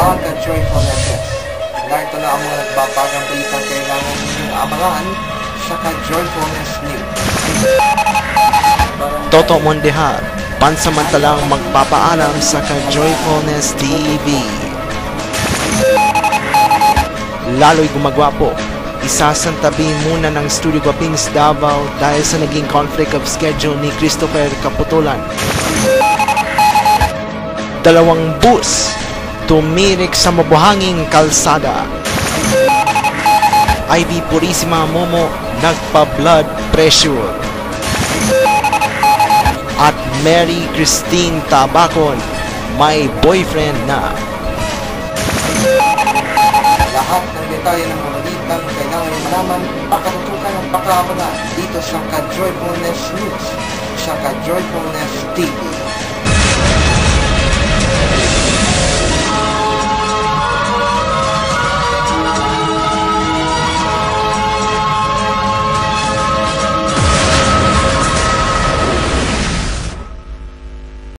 mga ka-Joyfulnesses. Narito na ang mga nagbabagang balitang kailangan ninyong abangan sa ka-Joyfulness News. Toto Mondehar, pansamantalang magpapaalam sa ka-Joyfulness TV. Lalo'y gumagwapo, isasantabi muna ng Studio Guapings Davao dahil sa naging conflict of schedule ni Christopher Caputulan. 2 bus tumirik sa mabuhanging kalsada. Ivy Purisima Momo nagpa-blood pressure. At Mary Christine Tabacon may boyfriend na. Lahat ng detalye ng mga balitang kailangan malaman, pakatutukan ng pakaabangan dito sa ka-Joyfulness News, sa ka-Joyfulness TV.